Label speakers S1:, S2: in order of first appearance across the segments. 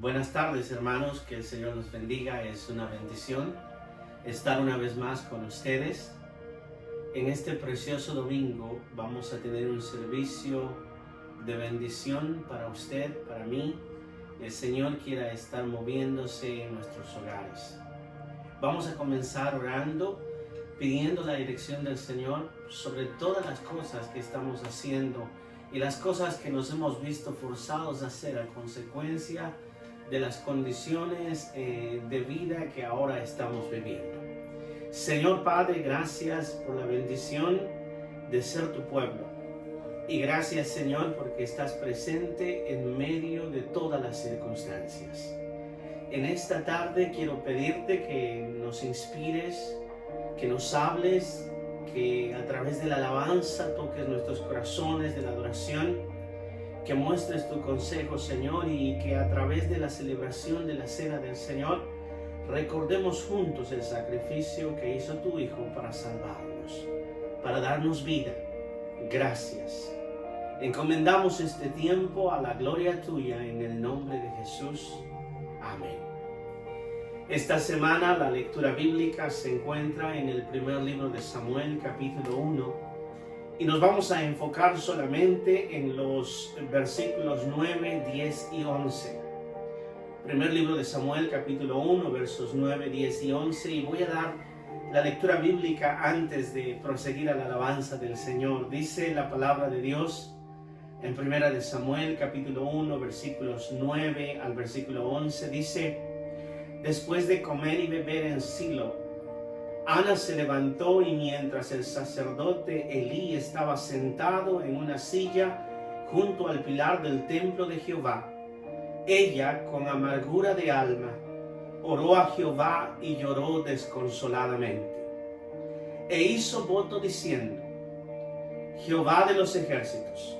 S1: Buenas tardes, hermanos, que el Señor los bendiga. Es una bendición estar una vez más con ustedes. En este precioso domingo vamos a tener un servicio de bendición para usted, para mí. El Señor quiera estar moviéndose en nuestros hogares. Vamos a comenzar orando, pidiendo la dirección del Señor sobre todas las cosas que estamos haciendo y las cosas que nos hemos visto forzados a hacer a consecuencia de las condiciones de vida que ahora estamos viviendo. Señor Padre, gracias por la bendición de ser tu pueblo. Y gracias, Señor, porque estás presente en medio de todas las circunstancias. En esta tarde quiero pedirte que nos inspires, que nos hables, que a través de la alabanza toques nuestros corazones, de la adoración, que muestres tu consejo, Señor, y que a través de la celebración de la Cena del Señor recordemos juntos el sacrificio que hizo tu Hijo para salvarnos, para darnos vida. Gracias. Encomendamos este tiempo a la gloria tuya en el nombre de Jesús. Amén. Esta semana la lectura bíblica se encuentra en el primer libro de Samuel, capítulo 1, y nos vamos a enfocar solamente en los versículos 9, 10 y 11. Primer libro de Samuel, capítulo 1, versos 9, 10 y 11, y voy a dar la lectura bíblica antes de proseguir a la alabanza del Señor. Dice la palabra de Dios en primera de Samuel, capítulo 1, versículos 9 al versículo 11, dice: Después de comer y beber en Silo, Ana se levantó y mientras el sacerdote Elí estaba sentado en una silla junto al pilar del templo de Jehová, ella, con amargura de alma, oró a Jehová y lloró desconsoladamente. E hizo voto diciendo: Jehová de los ejércitos,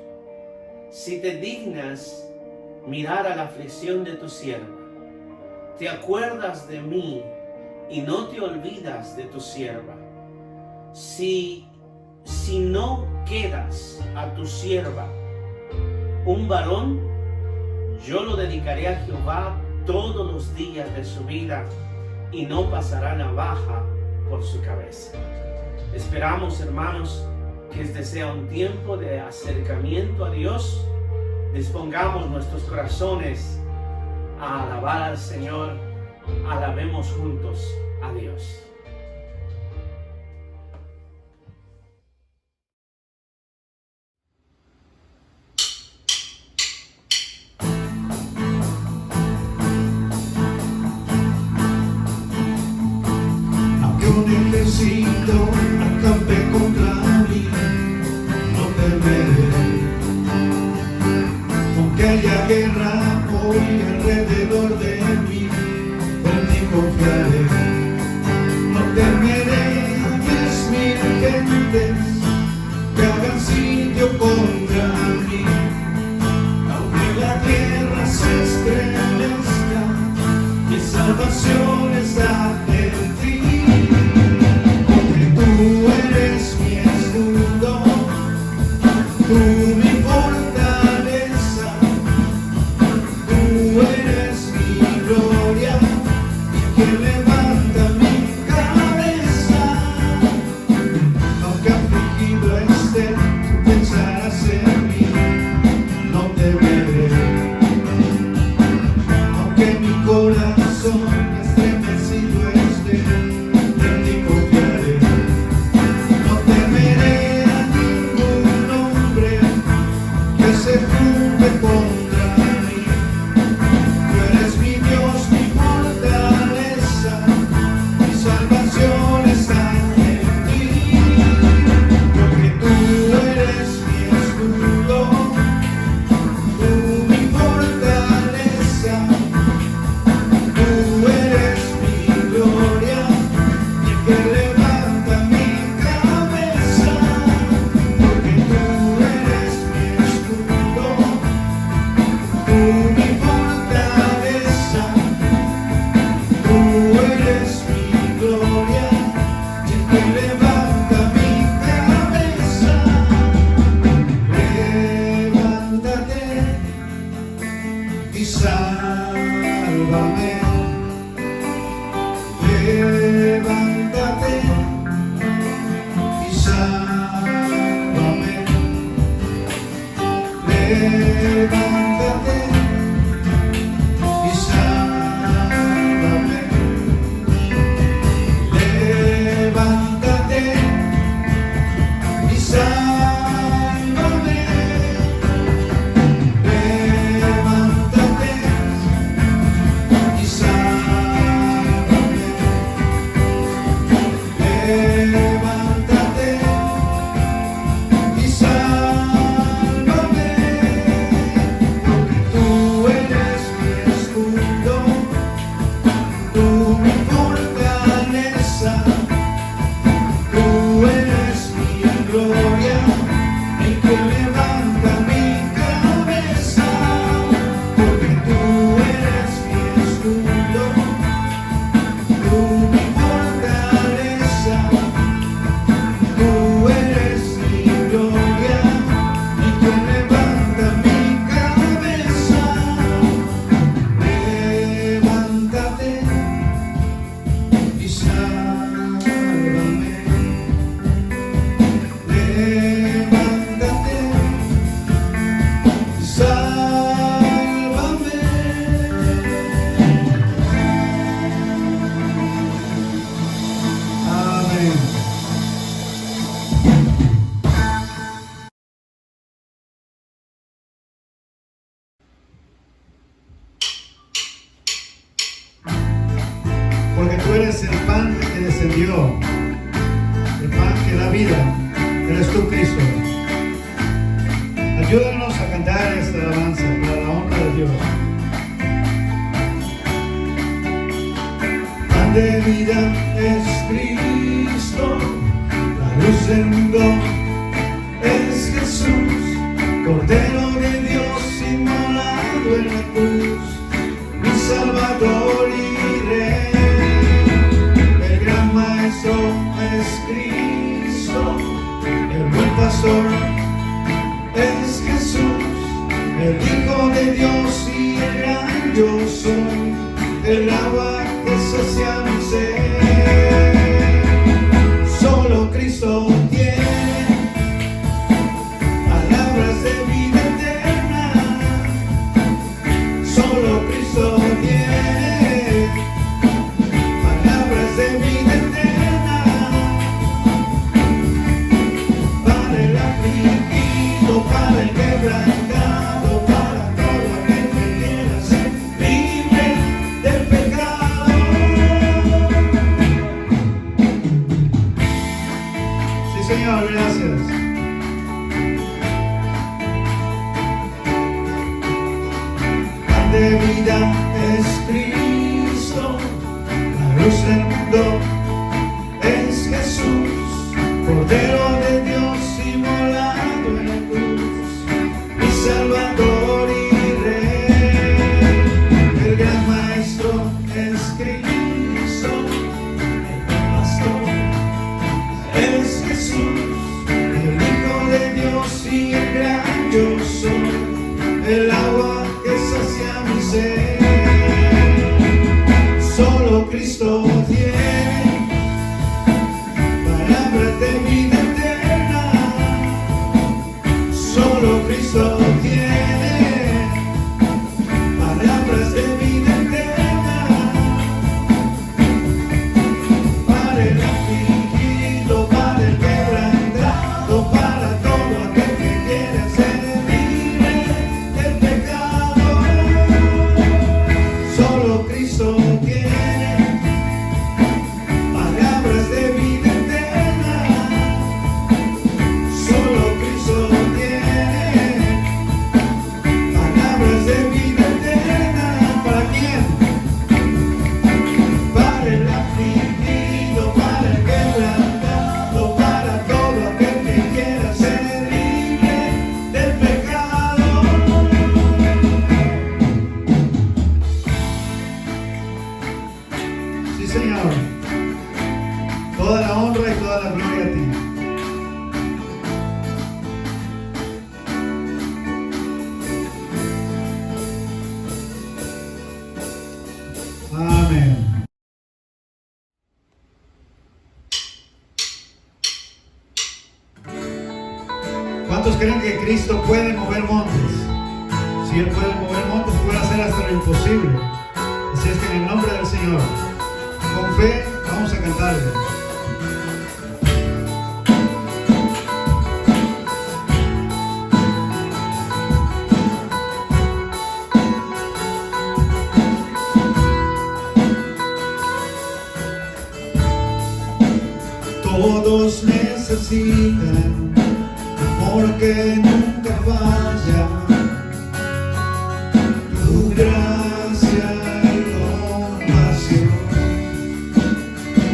S1: si te dignas mirar a la aflicción de tu sierva, te acuerdas de mí y no te olvidas de tu sierva, si no quedas a tu sierva un varón, yo lo dedicaré a Jehová todos los días de su vida y no pasará navaja por su cabeza. Esperamos, hermanos, que este sea un tiempo de acercamiento a Dios. Dispongamos nuestros corazones a alabar al Señor. Alabemos juntos a Dios.
S2: Aunque un ejército acampe contra mí, no temeré. Aunque haya guerra hoy alrededor de mí, en ti confiaré. No temeré 10,000 gentes que hagan sitio contra mí. Aunque la tierra se estremezca, mi salvación está en ti. Porque tú eres mi escudo, tú mi fortaleza, tú eres mi gloria, que levanta mi cabeza. Aunque afligido esté, tú pensarás en mí, no temeré. Aunque mi corazón estremecido esté, en ti confiaré. No temeré a ningún hombre que se junte contra mí. Tú eres mi Dios, mi fortaleza, mi salvación está en ti. Porque tú eres mi escudo, tú mi fortaleza, tú eres mi gloria, el que levanta mi cabeza. Porque tú eres mi escudo, tú mi fortaleza, tú eres mi gloria, el que levanta mi cabeza. Levántate y sal. levántate y sálvame, levántate y sálvame, levántate y sálvame, levántate y sálvame, levántate y sálvame, porque tú eres mi escudo, tú mi fortaleza, tú eres mi gloria, el que levanta mi cabeza, porque tú eres mi escudo, tú mi fortaleza, tú eres mi gloria, el que levanta mi cabeza, levántate y sálvame, levántate y sálvame. Amén. Porque tú eres el pan que descendió, el pan que da vida, eres tú, Cristo. Ayúdanos a cantar esta alabanza para la honra de Dios. Pan de vida es Cristo, la luz del mundo es Jesús, Cordero de Dios inmolado en la cruz, mi Salvador y Rey. El gran Maestro es Cristo, el buen pastor es Jesús, el Hijo de Dios y el gran yo soy, el agua que sacia mi sed. Solo Cristo tiene palabras de vida eterna, solo Cristo tiene palabras de vida eterna, para el afligido, para el quebrantado, para todo aquel que quiera ser libre del pecado. Sí, Señor, gracias. Pan de vida es Cristo, la luz del mundo es Jesús, Cordero de Dios inmolado en la cruz, mi Salvador y Rey. El gran Maestro es Cristo, el buen pastor es Jesús, el Hijo de Dios y el gran yo soy, el agua que sacia mi sed. Solo Cristo tiene palabras de vida eterna, solo Cristo tiene palabras de vida eterna, para el afligido, para el quebrantado, para todo aquel que quiera ser libre del pecado. creen que Cristo puede mover montes? Si Él puede mover montes, puede hacer hasta lo imposible. Así es que en el nombre del Señor, con fe, vamos a cantarle. Todos necesitan amor que nunca falla, tu gracia y compasión.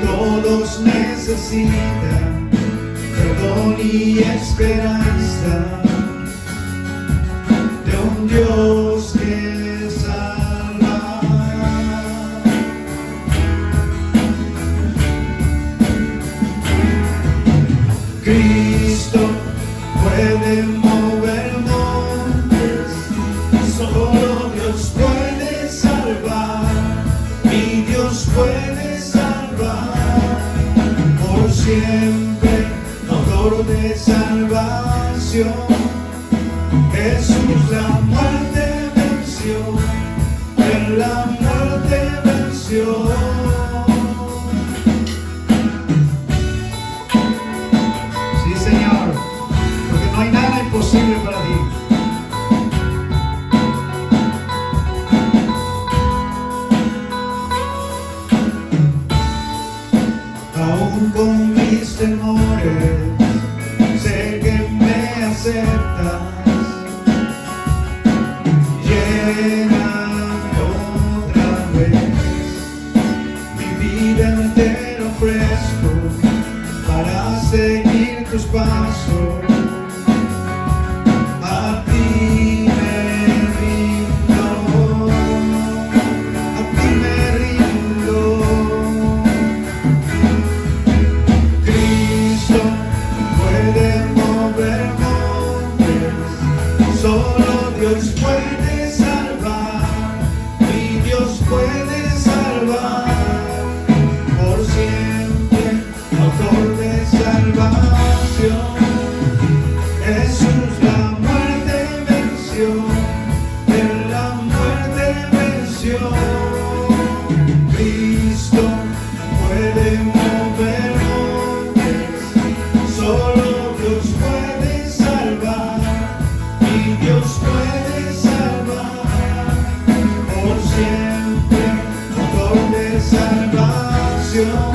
S2: Todos necesitan perdón y esperanza de un Dios que salva. Cristo puede mover montes, solo Dios puede salvar, mi Dios puede salvar, por siempre, autor de salvación. Jesús la muerte venció, Él la muerte venció. No hay nada imposible para ti. Aún con mis temores, sé que me aceptas. Lléname otra vez, mi vida entera ofrezco para seguir tus pasos. Solo Dios puede salvar, mi Dios puede salvar, por siempre, autor de salvación. Jesús la muerte venció, Él la muerte venció. Cristo puede mover montes, solo Dios puede salvar. Dios puede salvar, por siempre, autor de salvación.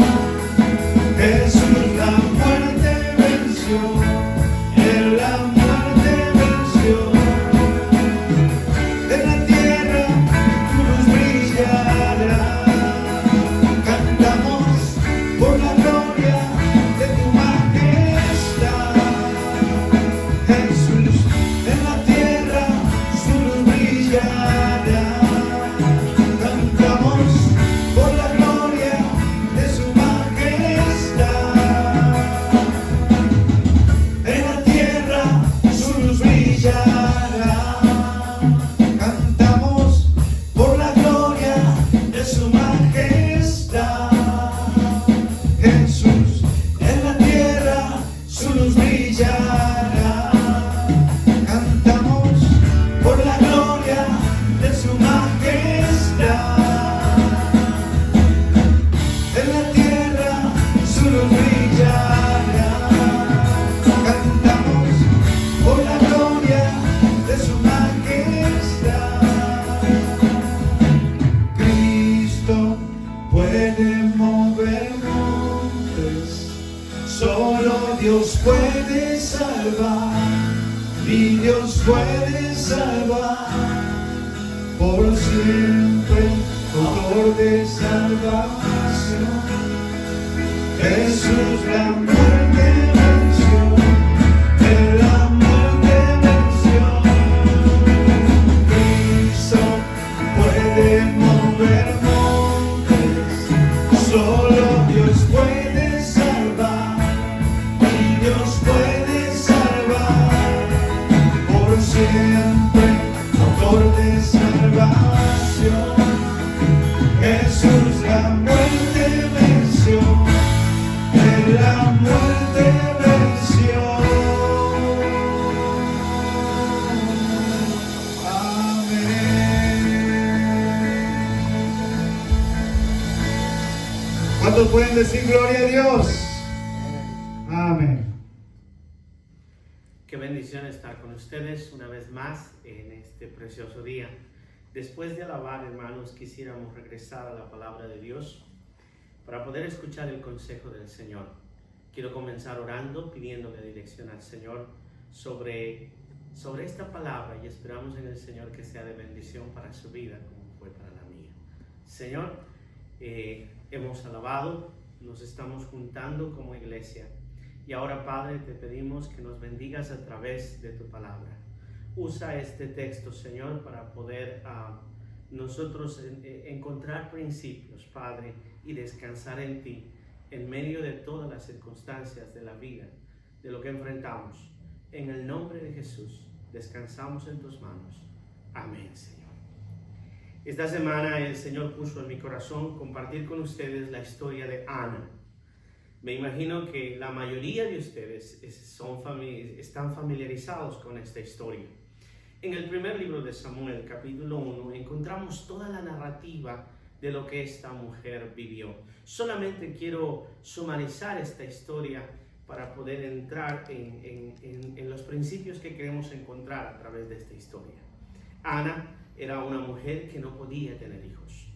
S2: Jesús la muerte venció, Él la muerte venció. En la tierra tu luz brillará, cantamos por la gloria de tu majestad. Jesús, en la tierra su luz brillará, cantamos por la gloria de su majestad. En la tierra su luz brillará, cantamos por la gloria de su majestad. Jesús, en la tierra su luz brillará, cantamos por la gloria de su majestad. En la tierra su luz brillará, cantamos por la gloria de su majestad. Cristo puede mover montes, solo Dios puede salvar, mi Dios puede salvar, por siempre, autor de salvación. Jesús la muerte venció, Él la muerte venció. Cristo puede mover montes, solo Dios puede salvar, mi Dios puede salvar, por siempre, autor de salvación. Jesús la muerte venció, Él la muerte ¿Cuántos pueden decir gloria a Dios? Amén.
S1: Qué bendición estar con ustedes una vez más en este precioso día. Después de alabar, hermanos, quisiéramos regresar a la palabra de Dios para poder escuchar el consejo del Señor. Quiero comenzar orando, pidiéndole dirección al Señor sobre esta palabra, y esperamos en el Señor que sea de bendición para su vida como fue para la mía. Señor, hemos alabado, nos estamos juntando como iglesia, y ahora, Padre, te pedimos que nos bendigas a través de tu palabra. Usa este texto, Señor, para poder nosotros encontrar principios, Padre, y descansar en ti en medio de todas las circunstancias de la vida, de lo que enfrentamos. En el nombre de Jesús, descansamos en tus manos. Amén, Señor. Esta semana el Señor puso en mi corazón compartir con ustedes la historia de Ana. Me imagino que la mayoría de ustedes están familiarizados con esta historia. En el primer libro de Samuel, capítulo 1, encontramos toda la narrativa de lo que esta mujer vivió. Solamente quiero sumarizar esta historia para poder entrar en los principios que queremos encontrar a través de esta historia. Ana era una mujer que no podía tener hijos.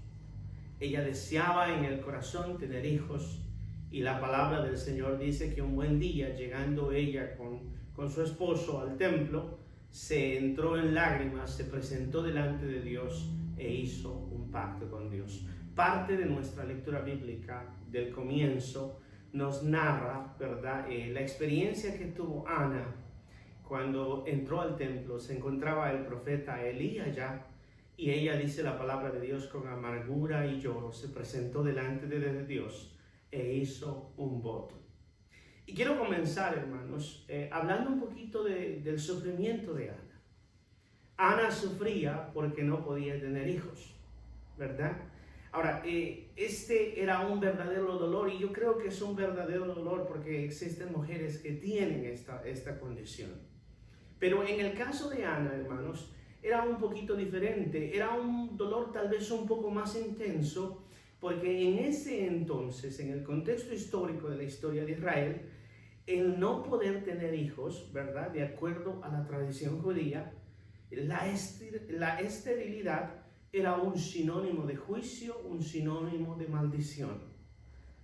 S1: Ella deseaba en el corazón tener hijos, y la palabra del Señor dice que un buen día, llegando ella con su esposo al templo, se entró en lágrimas, se presentó delante de Dios e hizo un pacto con Dios. Parte de nuestra lectura bíblica del comienzo nos narra, ¿verdad?, la experiencia que tuvo Ana cuando entró al templo. Se encontraba el profeta Elí allá, y ella, dice la palabra de Dios, con amargura y lloro se presentó delante de Dios e hizo un voto. Y quiero comenzar, hermanos, hablando un poquito del sufrimiento de Ana. Ana sufría porque no podía tener hijos, ¿verdad? Ahora, este era un verdadero dolor, y yo creo que es un verdadero dolor porque existen mujeres que tienen esta condición. Pero en el caso de Ana, hermanos, era un poquito diferente. Era un dolor tal vez un poco más intenso, porque en ese entonces, en el contexto histórico de la historia de Israel, el no poder tener hijos, ¿verdad?, de acuerdo a la tradición judía, la esterilidad era un sinónimo de juicio, un sinónimo de maldición.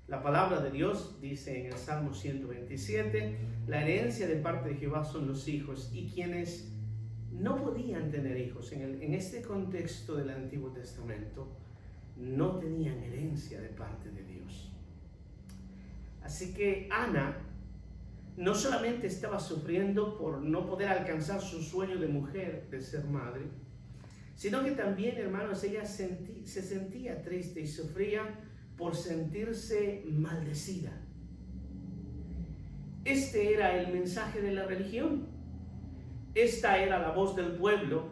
S1: La palabra de Dios dice en el Salmo 127, la herencia de parte de Jehová son los hijos, y quienes no podían tener hijos en este contexto del Antiguo Testamento no tenían herencia de parte de Dios. Así que Ana no solamente estaba sufriendo por no poder alcanzar su sueño de mujer, de ser madre, sino que también, hermanos, ella se sentía triste y sufría por sentirse maldecida. Este era el mensaje de la religión. Esta era la voz del pueblo.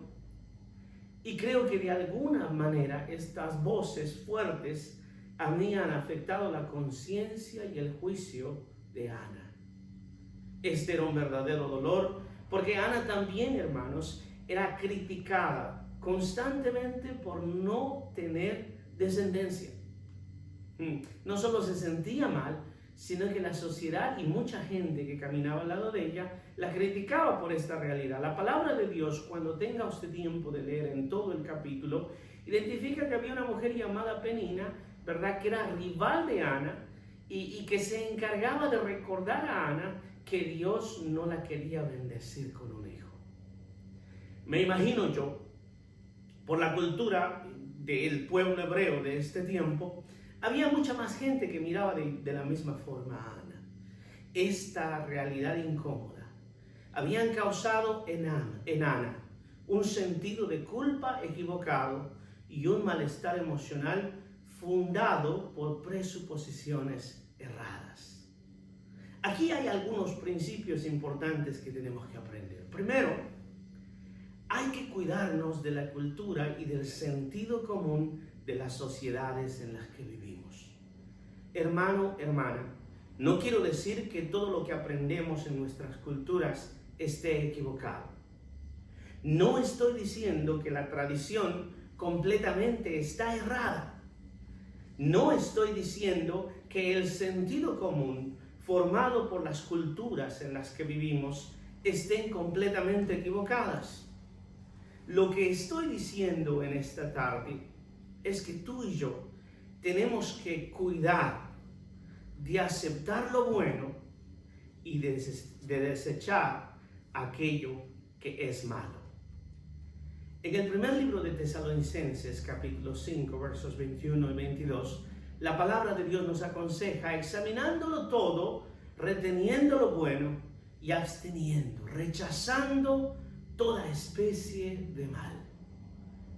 S1: Y creo que de alguna manera estas voces fuertes habían afectado la conciencia y el juicio de Ana. Este era un verdadero dolor, porque Ana también, hermanos, era criticada constantemente por no tener descendencia. No solo se sentía mal, sino que la sociedad y mucha gente que caminaba al lado de ella la criticaba por esta realidad. La palabra de Dios, cuando tenga usted tiempo de leer en todo el capítulo, identifica que había una mujer llamada Penina, ¿verdad?, que era rival de Ana y que se encargaba de recordar a Ana que Dios no la quería bendecir con un hijo. Me imagino yo, por la cultura del pueblo hebreo de este tiempo, había mucha más gente que miraba de la misma forma a Ana. Esta realidad incómoda habían causado en Ana un sentido de culpa equivocado y un malestar emocional fundado por presuposiciones erradas. Aquí hay algunos principios importantes que tenemos que aprender. Primero, hay que cuidarnos de la cultura y del sentido común de las sociedades en las que vivimos. Hermano, hermana, no quiero decir que todo lo que aprendemos en nuestras culturas esté equivocado. No estoy diciendo que la tradición completamente está errada. No estoy diciendo que el sentido común formado por las culturas en las que vivimos estén completamente equivocadas. Lo que estoy diciendo en esta tarde es que tú y yo tenemos que cuidar de aceptar lo bueno y de desechar aquello que es malo. En el primer libro de Tesalonicenses, capítulo 5, versos 21 y 22, la palabra de Dios nos aconseja, examinándolo todo, reteniendo lo bueno y absteniendo, rechazando toda especie de mal.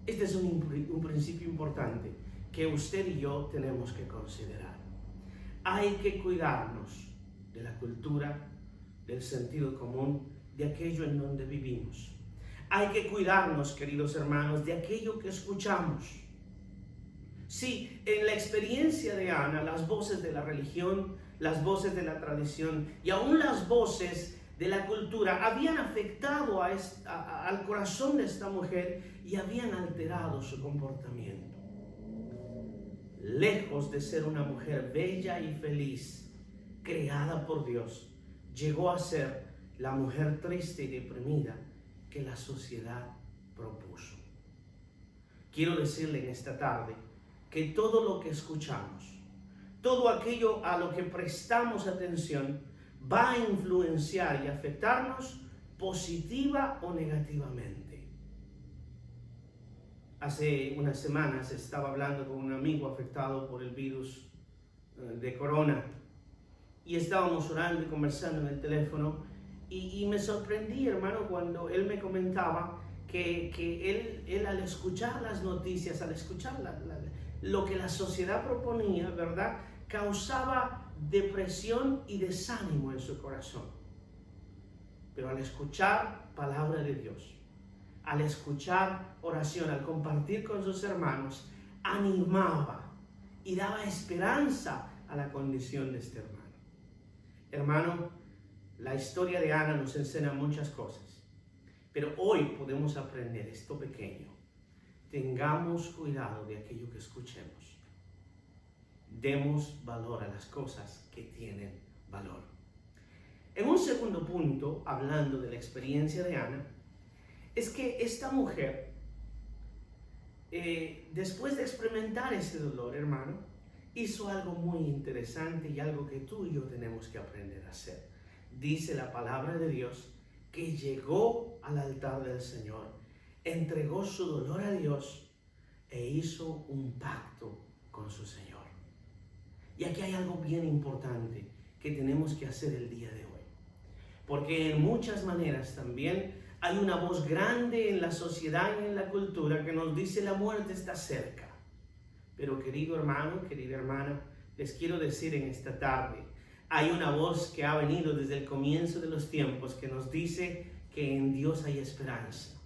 S1: Este es un principio importante que usted y yo tenemos que considerar. Hay que cuidarnos de la cultura, del sentido común, de aquello en donde vivimos. Hay que cuidarnos, queridos hermanos, de aquello que escuchamos. Sí, en la experiencia de Ana, las voces de la religión, las voces de la tradición y aún las voces de la cultura habían afectado al corazón de esta mujer y habían alterado su comportamiento. Lejos de ser una mujer bella y feliz, creada por Dios, llegó a ser la mujer triste y deprimida que la sociedad propuso. Quiero decirle en esta tarde que todo lo que escuchamos, todo aquello a lo que prestamos atención, va a influenciar y afectarnos positiva o negativamente. Hace unas semanas estaba hablando con un amigo afectado por el virus de corona y estábamos orando y conversando en el teléfono y me sorprendí, hermano, cuando él me comentaba que él al escuchar las noticias, al escuchar lo que la sociedad proponía, ¿verdad?, causaba depresión y desánimo en su corazón. Pero al escuchar palabra de Dios, al escuchar oración, al compartir con sus hermanos, animaba y daba esperanza a la condición de este hermano. Hermano, la historia de Ana nos enseña muchas cosas, pero hoy podemos aprender esto pequeño. Tengamos cuidado de aquello que escuchemos. Demos valor a las cosas que tienen valor. En un segundo punto, hablando de la experiencia de Ana, es que esta mujer, después de experimentar ese dolor, hermano, hizo algo muy interesante y algo que tú y yo tenemos que aprender a hacer. Dice la palabra de Dios que llegó al altar del Señor, entregó su dolor a Dios e hizo un pacto con su Señor. Y aquí hay algo bien importante que tenemos que hacer el día de hoy. Porque en muchas maneras también hay una voz grande en la sociedad y en la cultura que nos dice la muerte está cerca. Pero querido hermano, querida hermana, les quiero decir en esta tarde, hay una voz que ha venido desde el comienzo de los tiempos que nos dice que en Dios hay esperanza,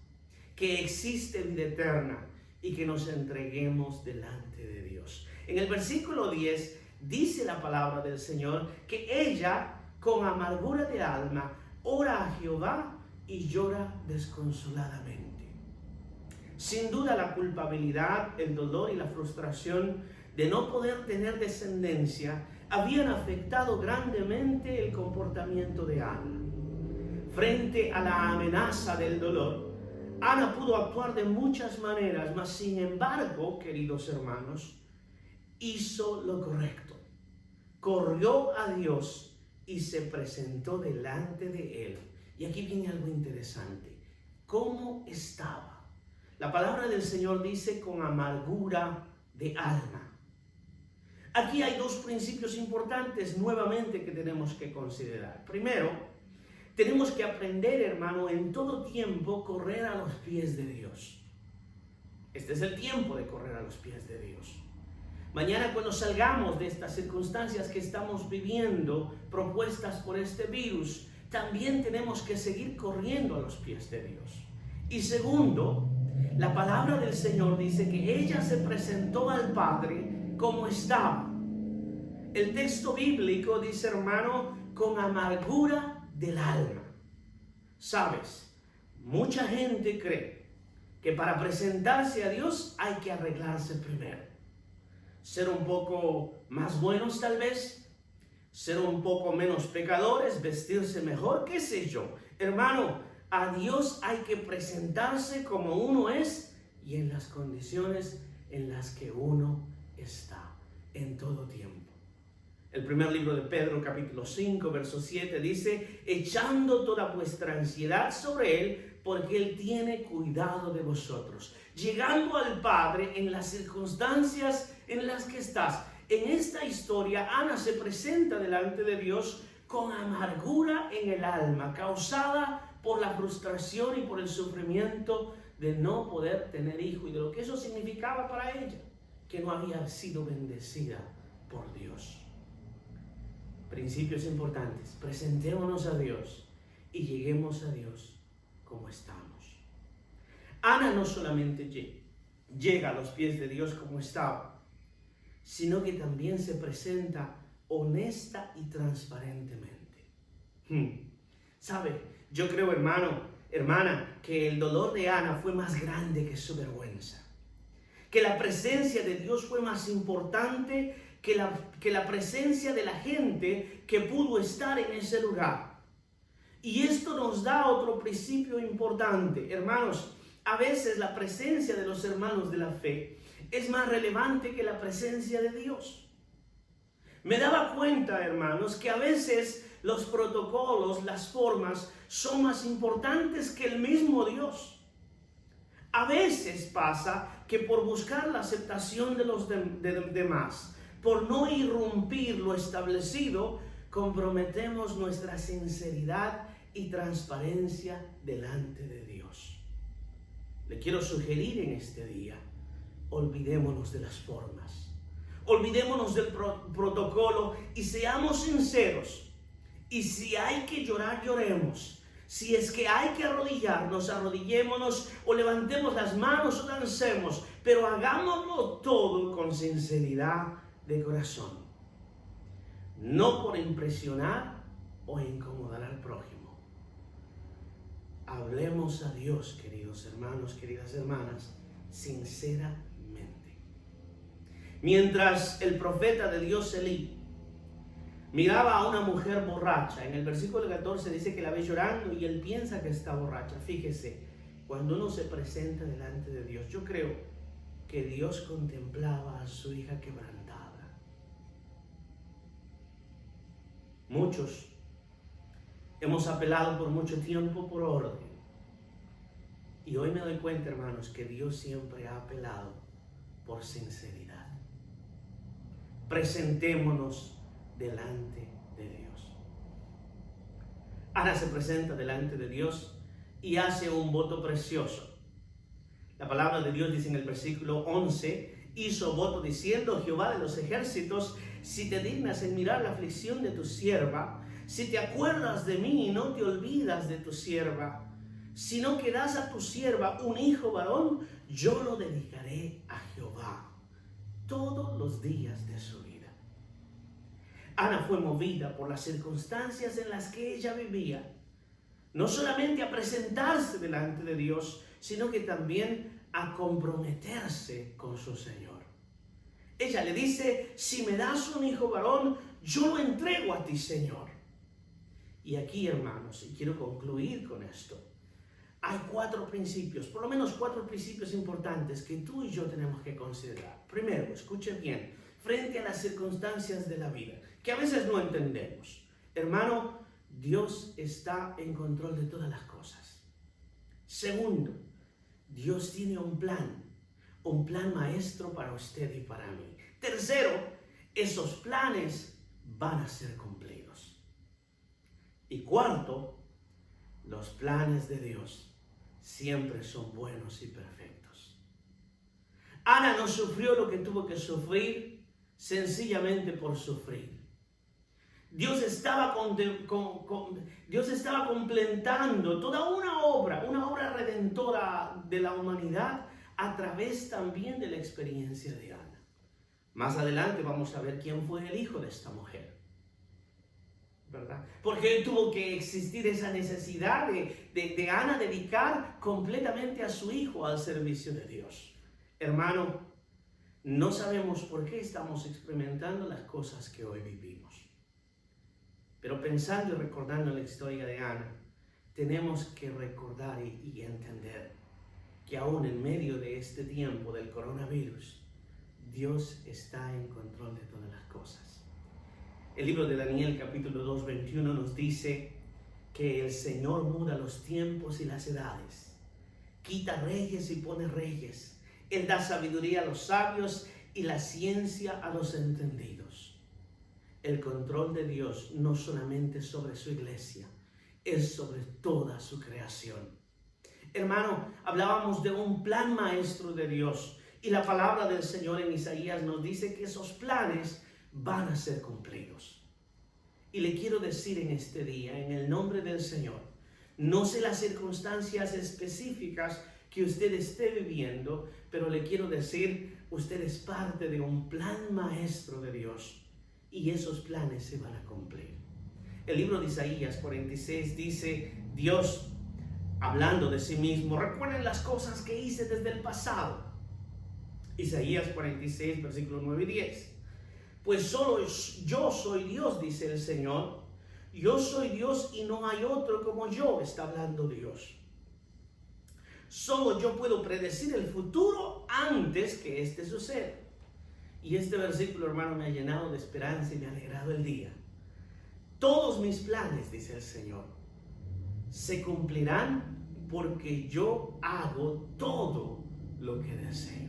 S1: que existe vida eterna y que nos entreguemos delante de Dios. En el versículo 10 dice la palabra del Señor que ella con amargura de alma ora a Jehová y llora desconsoladamente. Sin duda la culpabilidad, el dolor y la frustración de no poder tener descendencia habían afectado grandemente el comportamiento de Ana. Frente a la amenaza del dolor, Ana pudo actuar de muchas maneras, mas sin embargo, queridos hermanos, hizo lo correcto. Corrió a Dios y se presentó delante de Él. Y aquí viene algo interesante. ¿Cómo estaba? La palabra del Señor dice con amargura de alma. Aquí hay dos principios importantes nuevamente que tenemos que considerar. Primero, tenemos que aprender, hermano, en todo tiempo correr a los pies de Dios. Este es el tiempo de correr a los pies de Dios. Mañana cuando salgamos de estas circunstancias que estamos viviendo, propuestas por este virus, también tenemos que seguir corriendo a los pies de Dios. Y segundo, la palabra del Señor dice que ella se presentó al Padre como estaba. El texto bíblico dice, hermano, con amargura del alma. ¿Sabes? Mucha gente cree que para presentarse a Dios hay que arreglarse primero. ser un poco más buenos tal vez, ser un poco menos pecadores, vestirse mejor, qué sé yo. Hermano, a Dios hay que presentarse como uno es y en las condiciones en las que uno está en todo tiempo. El primer libro de Pedro, capítulo 5, verso 7, dice: echando toda vuestra ansiedad sobre Él, porque Él tiene cuidado de vosotros. Llegando al Padre en las circunstancias en las que estás. En esta historia, Ana se presenta delante de Dios con amargura en el alma, causada por la frustración y por el sufrimiento de no poder tener hijo y de lo que eso significaba para ella, que no había sido bendecida por Dios. Principios importantes: presentémonos a Dios y lleguemos a Dios como estamos. Ana no solamente llega a los pies de Dios como estaba, sino que también se presenta honesta y transparentemente. ¿Sabe? Yo creo, hermana, que el dolor de Ana fue más grande que su vergüenza. Que la presencia de Dios fue más importante que la presencia de la gente que pudo estar en ese lugar. Y esto nos da otro principio importante. Hermanos, a veces la presencia de los hermanos de la fe es más relevante que la presencia de Dios. Me daba cuenta, hermanos, que a veces los protocolos, las formas, son más importantes que el mismo Dios. A veces pasa que por buscar la aceptación de los demás, por no irrumpir lo establecido, comprometemos nuestra sinceridad y transparencia delante de Dios. Le quiero sugerir en este día: olvidémonos de las formas, olvidémonos del protocolo y seamos sinceros. Y si hay que llorar, lloremos. Si es que hay que arrodillarnos, arrodillémonos, o levantemos las manos o dancemos, pero hagámoslo todo con sinceridad de corazón, no por impresionar o incomodar al prójimo. Hablemos a Dios, queridos hermanos, queridas hermanas, sinceramente. Mientras el profeta de Dios Elí miraba a una mujer borracha, en el versículo 14 dice que la ve llorando y él piensa que está borracha. Fíjese, cuando uno se presenta delante de Dios, yo creo que Dios contemplaba a su hija quebrantada. Muchos hemos apelado por mucho tiempo por orden. Y hoy me doy cuenta, hermanos, que Dios siempre ha apelado por sinceridad. Presentémonos delante de Dios. Ana se presenta delante de Dios y hace un voto precioso. La palabra de Dios dice en el versículo 11: hizo voto diciendo: Jehová de los ejércitos, si te dignas en mirar la aflicción de tu sierva, si te acuerdas de mí y no te olvidas de tu sierva, si no que das a tu sierva un hijo varón, yo lo dedicaré a Jehová todos los días de su vida. Ana fue movida por las circunstancias en las que ella vivía, no solamente a presentarse delante de Dios, sino que también a comprometerse con su Señor. Ella le dice: si me das un hijo varón, yo lo entrego a ti, Señor. Y aquí, hermanos, y quiero concluir con esto, hay 4 principios, por lo menos 4 principios importantes que tú y yo tenemos que considerar. Primero, escuche bien, frente a las circunstancias de la vida, que a veces no entendemos. Hermano, Dios está en control de todas las cosas. Segundo, Dios tiene un plan maestro para usted y para mí. Tercero, esos planes van a ser cumplidos. Y cuarto, los planes de Dios siempre son buenos y perfectos. Ana no sufrió lo que tuvo que sufrir sencillamente por sufrir. Dios estaba completando toda una obra redentora de la humanidad a través también de la experiencia de Ana. Más adelante vamos a ver quién fue el hijo de esta mujer, ¿verdad? Porque tuvo que existir esa necesidad de Ana dedicar completamente a su hijo al servicio de Dios. Hermano, no sabemos por qué estamos experimentando las cosas que hoy vivimos. Pero pensando y recordando la historia de Ana, tenemos que recordar y entender que aún en medio de este tiempo del coronavirus, Dios está en control de todas las cosas. El libro de Daniel, capítulo 2, 21, nos dice que el Señor muda los tiempos y las edades, quita reyes y pone reyes. Él da sabiduría a los sabios y la ciencia a los entendidos. El control de Dios no solamente sobre su iglesia, es sobre toda su creación. Hermano, hablábamos de un plan maestro de Dios y la palabra del Señor en Isaías nos dice que esos planes van a ser cumplidos. Y le quiero decir en este día, en el nombre del Señor, no sé las circunstancias específicas que usted esté viviendo, pero le quiero decir, usted es parte de un plan maestro de Dios y esos planes se van a cumplir. El libro de Isaías 46 dice, Dios, hablando de sí mismo, recuerden las cosas que hice desde el pasado. Isaías 46, versículos 9 y 10. Pues solo yo soy Dios, dice el Señor. Yo soy Dios y no hay otro como yo, está hablando Dios. Solo yo puedo predecir el futuro antes que este suceda. Y este versículo, hermano, me ha llenado de esperanza y me ha alegrado el día. Todos mis planes, dice el Señor, se cumplirán porque yo hago todo lo que deseo.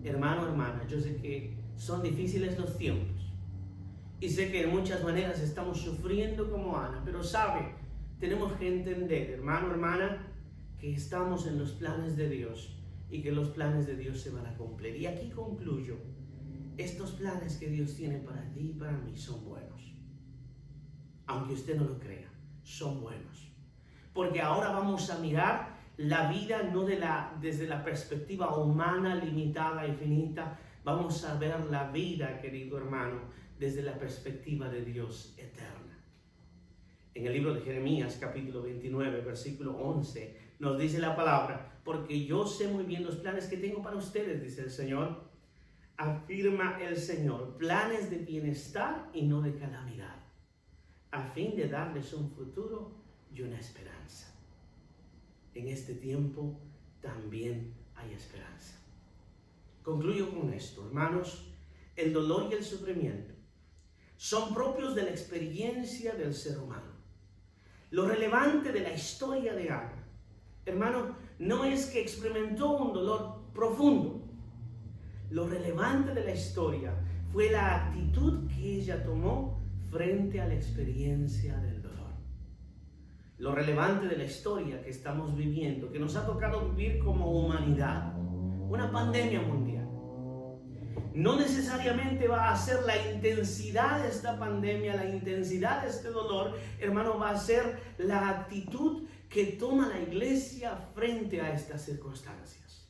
S1: Hermano, hermana, yo sé que son difíciles los tiempos. Y sé que de muchas maneras estamos sufriendo como Ana. Pero sabe, tenemos que entender, hermano, hermana, que estamos en los planes de Dios y que los planes de Dios se van a cumplir. Y aquí concluyo. Estos planes que Dios tiene para ti y para mí son buenos. Aunque usted no lo crea, son buenos. Porque ahora vamos a mirar la vida no desde la perspectiva humana, limitada y finita. Vamos a ver la vida, querido hermano, desde la perspectiva de Dios eterna. En el libro de Jeremías, capítulo 29, versículo 11, nos dice la palabra, porque yo sé muy bien los planes que tengo para ustedes, dice el Señor, afirma el Señor, planes de bienestar y no de calamidad, a fin de darles un futuro y una esperanza. En este tiempo también hay esperanza. Concluyo con esto, hermanos, el dolor y el sufrimiento son propios de la experiencia del ser humano. Lo relevante de la historia de Ana, hermano, no es que experimentó un dolor profundo. Lo relevante de la historia fue la actitud que ella tomó frente a la experiencia del dolor. Lo relevante de la historia que estamos viviendo, que nos ha tocado vivir como humanidad, una pandemia mundial, no necesariamente va a ser la intensidad de esta pandemia, la intensidad de este dolor, hermano, va a ser la actitud que toma la iglesia frente a estas circunstancias.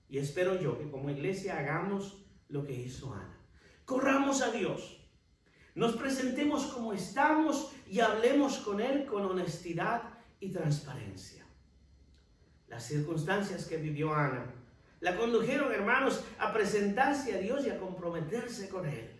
S1: Y espero yo que como iglesia hagamos lo que hizo Ana. Corramos a Dios, nos presentemos como estamos y hablemos con Él con honestidad y transparencia. Las circunstancias que vivió Ana la condujeron, hermanos, a presentarse a Dios y a comprometerse con Él.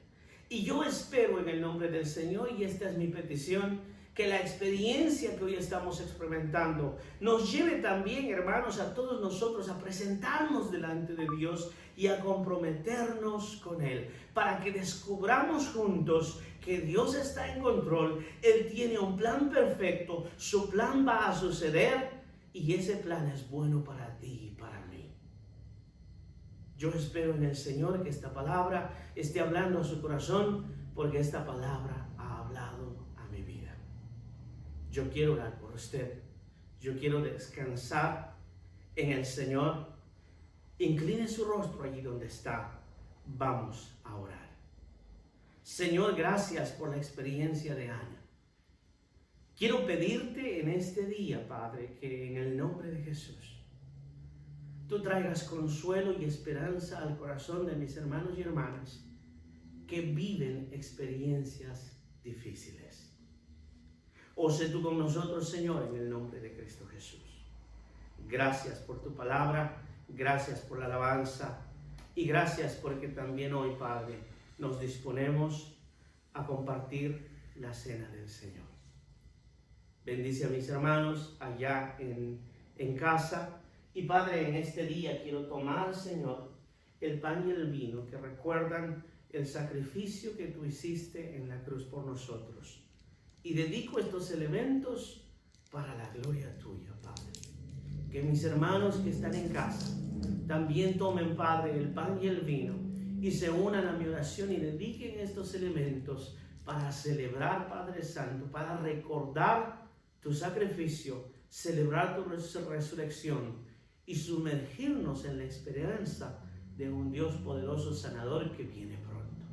S1: Y yo espero en el nombre del Señor, y esta es mi petición, que la experiencia que hoy estamos experimentando nos lleve también, hermanos, a todos nosotros a presentarnos delante de Dios y a comprometernos con Él, para que descubramos juntos que Dios está en control, Él tiene un plan perfecto, su plan va a suceder y ese plan es bueno para ti y para mí. Yo espero en el Señor que esta palabra esté hablando a su corazón, porque esta palabra ha hablado a mi vida. Yo quiero orar por usted. Yo quiero descansar en el Señor. Incline su rostro allí donde está. Vamos a orar. Señor, gracias por la experiencia de Ana. Quiero pedirte en este día, Padre, que en el nombre de Jesús, tú traigas consuelo y esperanza al corazón de mis hermanos y hermanas que viven experiencias difíciles. O sé tú con nosotros, Señor, en el nombre de Cristo Jesús. Gracias por tu palabra, gracias por la alabanza, Y gracias porque también hoy, Padre, nos disponemos a compartir la cena del Señor. Bendice a mis hermanos allá en casa. Y Padre, en este día quiero tomar, Señor, el pan y el vino que recuerdan el sacrificio que tú hiciste en la cruz por nosotros. Y dedico estos elementos para la gloria tuya, Padre. Que mis hermanos que están en casa también tomen, Padre, el pan y el vino y se unan a mi oración y dediquen estos elementos para celebrar, Padre Santo, para recordar tu sacrificio, celebrar tu resurrección y sumergirnos en la esperanza de un Dios poderoso sanador que viene pronto.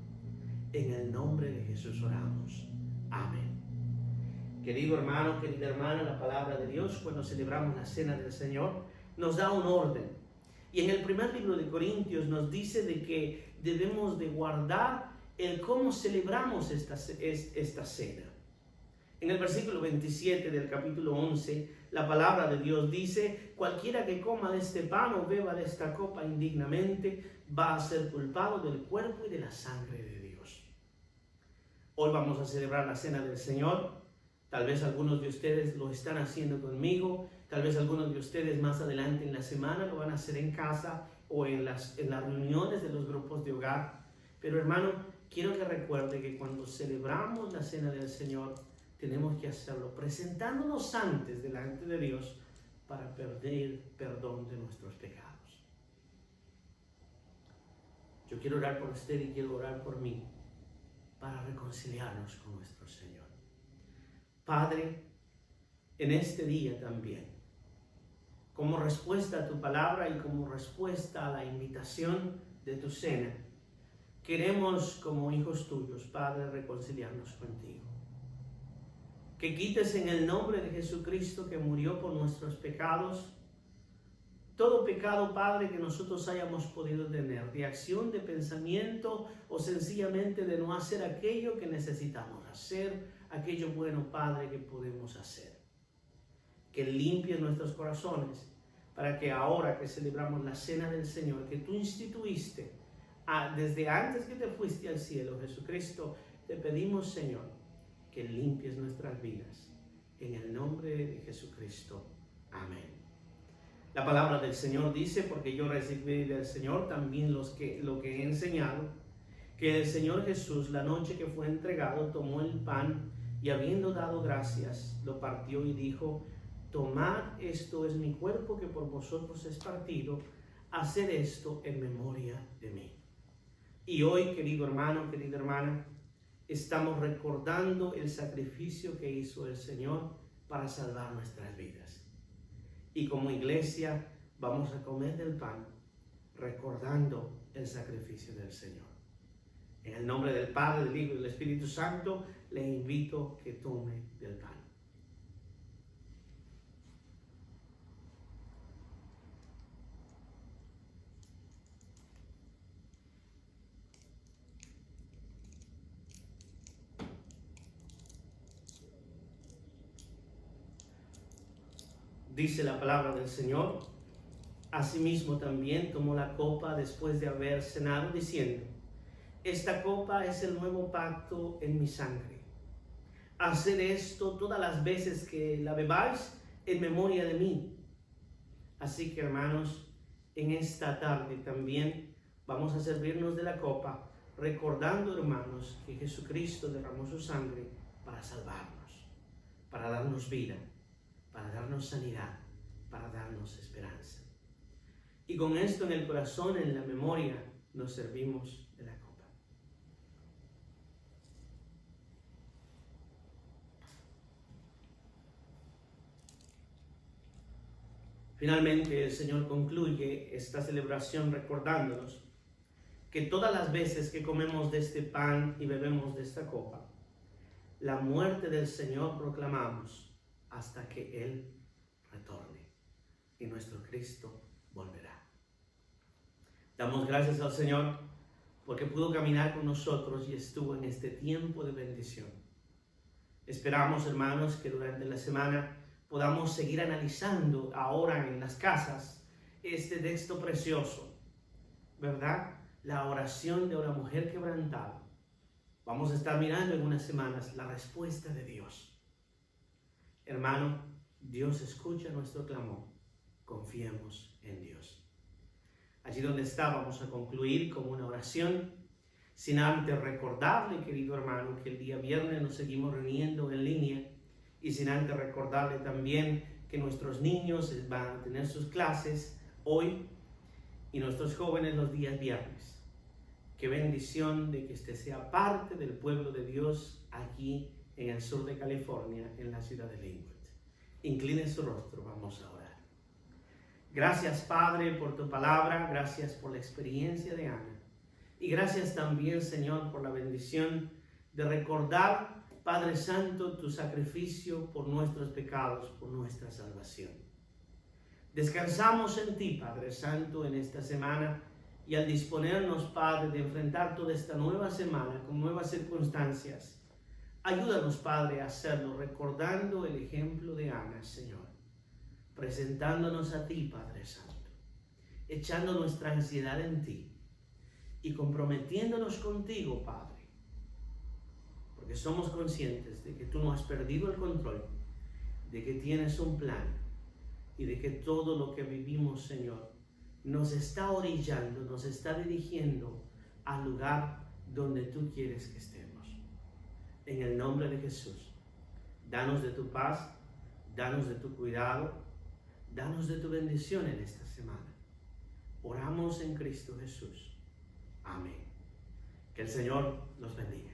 S1: En el nombre de Jesús oramos. Amén. Querido hermano, querida hermana, la palabra de Dios, cuando celebramos la cena del Señor, nos da un orden. Y en el primer libro de Corintios nos dice de que debemos de guardar el cómo celebramos esta cena. En el versículo 27 del capítulo 11, la palabra de Dios dice: cualquiera que coma de este pan o beba de esta copa indignamente va a ser culpado del cuerpo y de la sangre de Dios. Hoy vamos a celebrar la cena del Señor. Tal vez algunos de ustedes lo están haciendo conmigo, tal vez algunos de ustedes más adelante en la semana lo van a hacer en casa o en las reuniones de los grupos de hogar. Pero hermano, quiero que recuerde que cuando celebramos la cena del Señor, tenemos que hacerlo presentándonos antes delante de Dios para pedir perdón de nuestros pecados. Yo quiero orar por usted y quiero orar por mí para reconciliarnos con nuestro Señor. Padre, en este día también, como respuesta a tu palabra y como respuesta a la invitación de tu cena, queremos como hijos tuyos, Padre, reconciliarnos contigo. Que quites en el nombre de Jesucristo que murió por nuestros pecados, todo pecado, Padre, que nosotros hayamos podido tener, de acción, de pensamiento o sencillamente de no hacer aquello que necesitamos hacer, aquello bueno, Padre, que podemos hacer. Que limpies nuestros corazones para que ahora que celebramos la cena del Señor, que tú instituiste desde antes que te fuiste al cielo, Jesucristo, te pedimos, Señor, que limpies nuestras vidas. En el nombre de Jesucristo. Amén. La palabra del Señor dice: porque yo recibí del Señor también lo que he enseñado, que el Señor Jesús, la noche que fue entregado, tomó el pan y habiendo dado gracias, lo partió y dijo: tomad, esto es mi cuerpo que por vosotros es partido, haced esto en memoria de mí. Y hoy, querido hermano, querida hermana, estamos recordando el sacrificio que hizo el Señor para salvar nuestras vidas. Y como iglesia vamos a comer del pan recordando el sacrificio del Señor. En el nombre del Padre, del Hijo y del Espíritu Santo, le invito que tome del pan. Dice la palabra del Señor: asimismo también tomó la copa después de haber cenado, diciendo: esta copa es el nuevo pacto en mi sangre. Haced esto todas las veces que la bebáis en memoria de mí. Así que, hermanos, en esta tarde también vamos a servirnos de la copa, recordando, hermanos, que Jesucristo derramó su sangre para salvarnos, para darnos vida, para darnos sanidad, para darnos esperanza. Y con esto en el corazón, en la memoria, nos servimos de la copa. Finalmente, el Señor concluye esta celebración recordándonos que todas las veces que comemos de este pan y bebemos de esta copa, la muerte del Señor proclamamos hasta que Él retorne y nuestro Cristo volverá. Damos gracias al Señor porque pudo caminar con nosotros y estuvo en este tiempo de bendición. Esperamos, hermanos, que durante la semana podamos seguir analizando ahora en las casas este texto precioso ¿verdad? La oración de una mujer quebrantada. Vamos a estar mirando en unas semanas la respuesta de Dios. Hermano, Dios escucha nuestro clamor. Confiemos en Dios. Allí donde está, vamos a concluir con una oración, sin antes recordarle, querido hermano, que el día viernes nos seguimos reuniendo en línea, y sin antes recordarle también que nuestros niños van a tener sus clases hoy y nuestros jóvenes los días viernes. Qué bendición de que usted sea parte del pueblo de Dios aquí en el sur de California, en la ciudad de Linwood. Incline su rostro, vamos a orar. Gracias, Padre, por tu palabra, gracias por la experiencia de Ana. Y gracias también, Señor, por la bendición de recordar, Padre Santo, tu sacrificio por nuestros pecados, por nuestra salvación. Descansamos en ti, Padre Santo, en esta semana, y al disponernos, Padre, de enfrentar toda esta nueva semana con nuevas circunstancias, ayúdanos, Padre, a hacerlo recordando el ejemplo de Ana, Señor, presentándonos a ti, Padre Santo, echando nuestra ansiedad en ti y comprometiéndonos contigo, Padre, porque somos conscientes de que tú no has perdido el control, de que tienes un plan y de que todo lo que vivimos, Señor, nos está orillando, nos está dirigiendo al lugar donde tú quieres que estemos. En el nombre de Jesús, danos de tu paz, danos de tu cuidado, danos de tu bendición en esta semana. Oramos en Cristo Jesús. Amén. Que el Señor los bendiga.